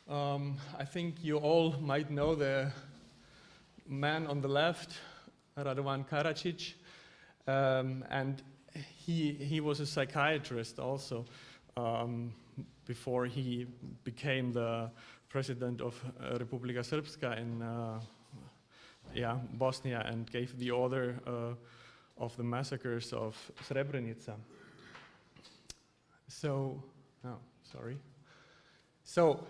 I think you all might know the man on the left, Radovan Karadzic, and he was a psychiatrist also before he became the president of Republika Srpska in Bosnia and gave the order of the massacres of Srebrenica. So, So,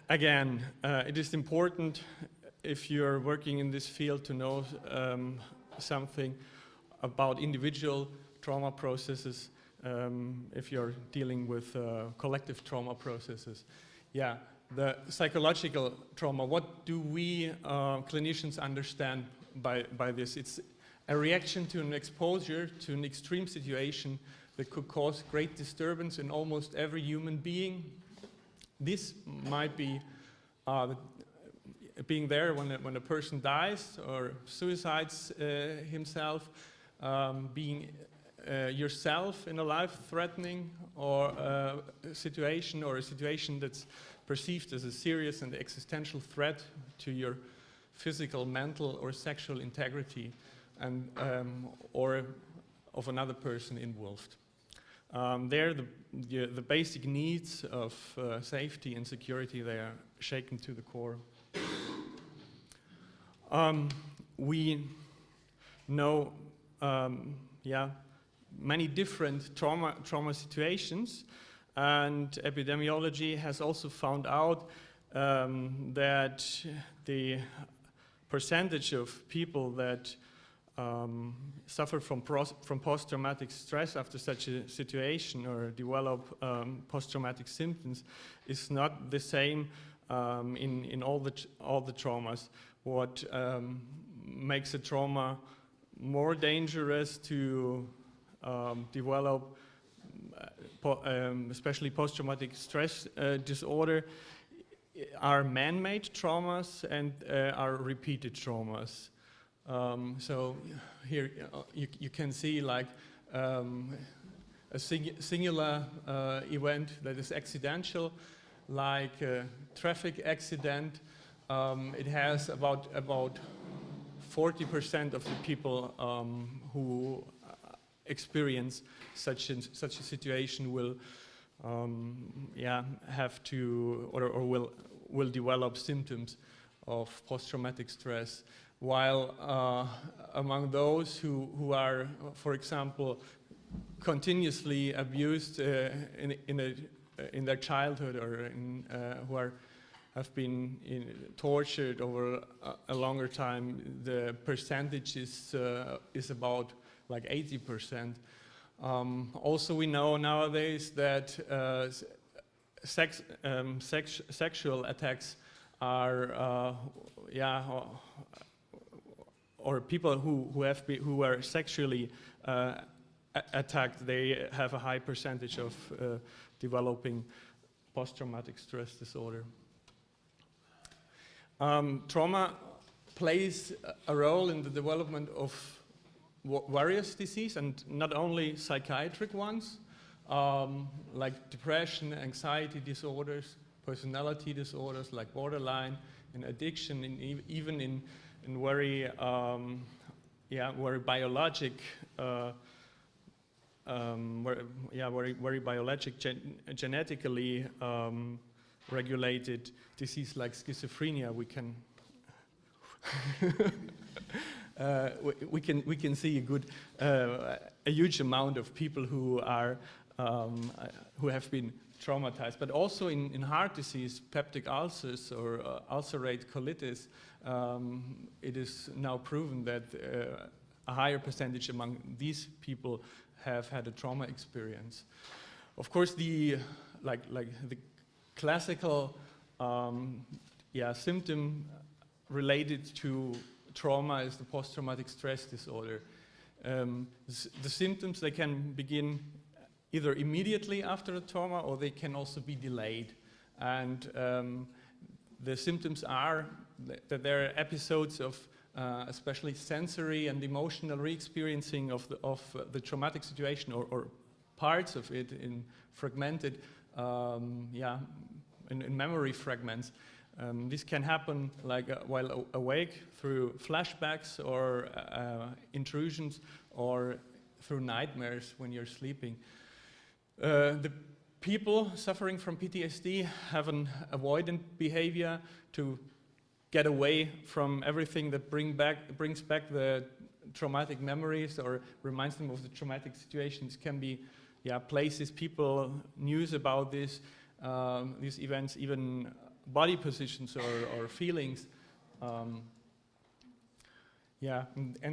again, it is important if you're working in this field to know something about individual trauma processes, if you're dealing with collective trauma processes. Yeah, the psychological trauma, what do we clinicians understand by this? It's a reaction to an exposure to an extreme situation that could cause great disturbance in almost every human being. This might be being there when a person dies or suicides himself, being yourself in a life-threatening or a situation that's perceived as a serious and existential threat to your physical, mental, or sexual integrity, and or of another person involved. There, the basic needs of safety and security, they are shaken to the core. We know, many different trauma situations, and epidemiology has also found out that the percentage of people that suffer from post-traumatic stress after such a situation or develop post-traumatic symptoms is not the same in all the traumas. What makes a trauma more dangerous to develop, especially post-traumatic stress disorder, are man-made traumas and are repeated traumas. So here you can see like a singular event that is accidental, like a traffic accident. It has about 40% of the people who experience such a situation will have to or will develop symptoms of post-traumatic stress. While among those who are, for example, continuously abused in their childhood, or who have been tortured over a longer time, the percentage is about like 80%. Also, we know nowadays that sexual attacks are or people who are sexually attacked, they have a high percentage of developing post-traumatic stress disorder. Trauma plays a role in the development of various diseases, and not only psychiatric ones, like depression, anxiety disorders, personality disorders like borderline, and addiction, and even in very very biologic, very biologic, genetically regulated disease like schizophrenia. We can see a huge amount of people who have been traumatized, but also in heart disease, peptic ulcers or ulcerate colitis. It is now proven that a higher percentage among these people have had a trauma experience. Of course, the classical symptom related to trauma is the post-traumatic stress disorder. The symptoms, they can begin either immediately after a trauma, or they can also be delayed. And the symptoms are that there are episodes of especially sensory and emotional re-experiencing of the traumatic situation, or parts of it in fragmented in memory fragments. This can happen like while awake through flashbacks or intrusions or through nightmares when you're sleeping. The people suffering from PTSD have an avoidant behavior to get away from everything that brings back the traumatic memories or reminds them of the traumatic situations. Can be places, people, news about these events, even body positions or feelings. And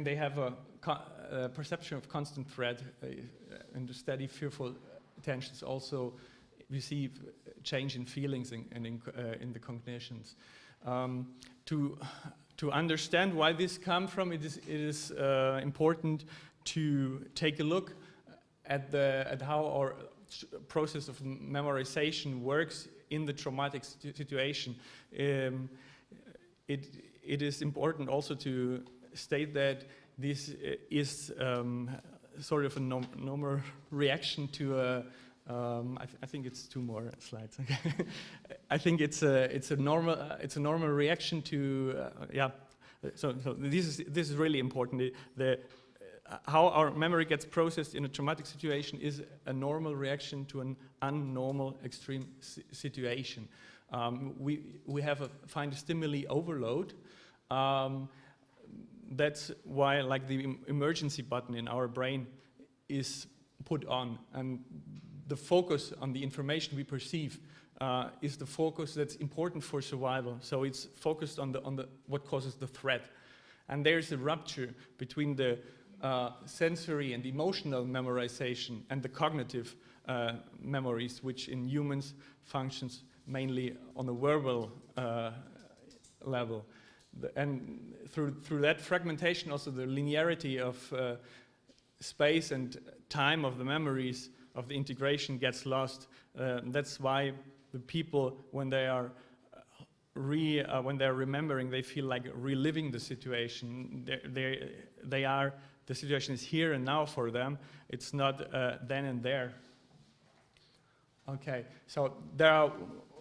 they have a perception of constant threat and steady fearful tensions. Also, we see change in feelings and in the cognitions. To understand why this comes from, it is important to take a look at how our process of memorization works in the traumatic situation. It is important also to state that this is sort of a normal reaction to a I think it's 2 more slides. I think it's a normal reaction to So this is really important. How our memory gets processed in a traumatic situation is a normal reaction to an unnormal extreme situation. We find a stimuli overload. That's why, like, the emergency button in our brain is put on, and the focus on the information we perceive is the focus that's important for survival. So it's focused on the what causes the threat, and there's a rupture between the sensory and emotional memorization and the cognitive memories, which in humans functions mainly on a verbal level. And through that fragmentation, also the linearity of space and time of the memories of the integration gets lost. That's why the people, when they are remembering, they feel like reliving the situation. The situation is here and now for them. It's not then and there. Okay, so there are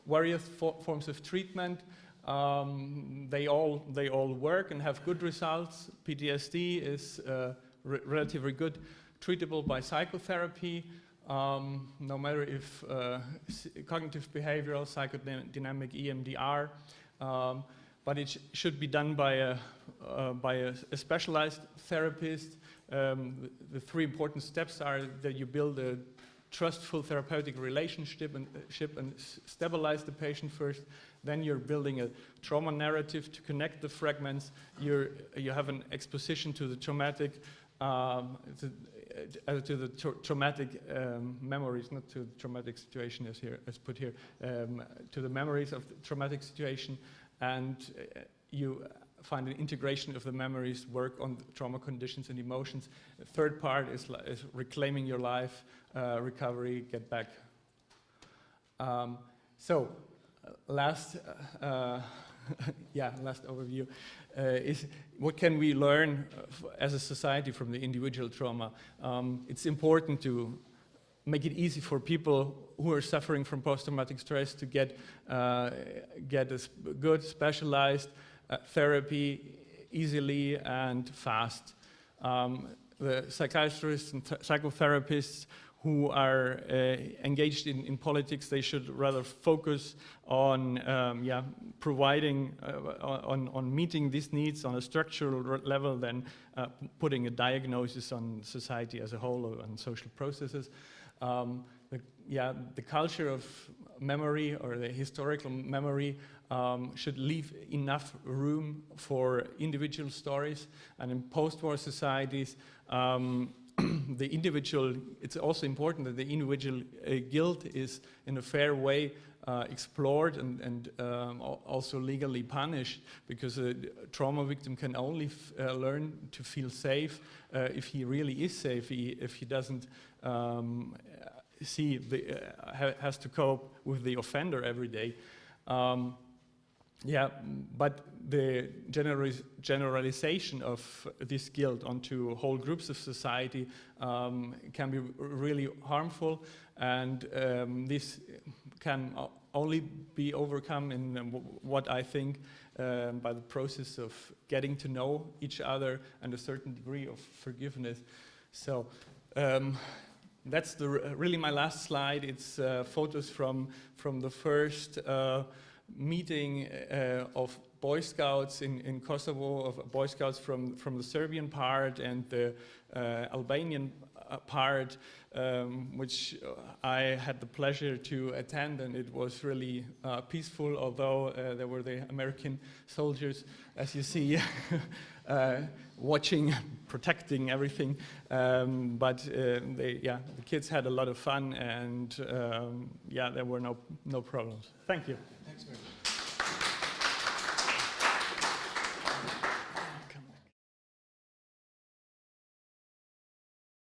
various forms of treatment. They all work and have good results. PTSD is relatively good, treatable by psychotherapy, no matter if cognitive behavioral, psychodynamic, EMDR, but it should be done by a specialized therapist. The 3 important steps are that you build a trustful therapeutic relationship and stabilize the patient first. Then you're building a trauma narrative to connect the fragments. You have an exposition to the traumatic traumatic memories, not to the traumatic situation as put here, to the memories of the traumatic situation, and you find an integration of the memories, work on the trauma conditions and emotions. The 3rd part is reclaiming your life, recovery, get back. Last overview is what can we learn as a society from the individual trauma. It's important to make it easy for people who are suffering from post-traumatic stress to get a good specialized therapy easily and fast. The psychiatrists and psychotherapists who are engaged in politics, they should rather focus on providing, on meeting these needs on a structural level than putting a diagnosis on society as a whole or on social processes. The culture of memory or the historical memory should leave enough room for individual stories, and in post-war societies, the individual, it's also important that the individual guilt is in a fair way explored and also legally punished, because a trauma victim can only learn to feel safe if he really is safe, if he doesn't has to cope with the offender every day. But the generalization of this guilt onto whole groups of society can be really harmful, and this can only be overcome in what I think by the process of getting to know each other and a certain degree of forgiveness. So that's really my last slide. It's photos from the first meeting of Boy Scouts in Kosovo, of Boy Scouts from the Serbian part and the Albanian part, which I had the pleasure to attend, and it was really peaceful, although there were the American soldiers, as you see, watching, protecting everything. But the kids had a lot of fun, and yeah, there were no problems. Thank you. Thanks very much.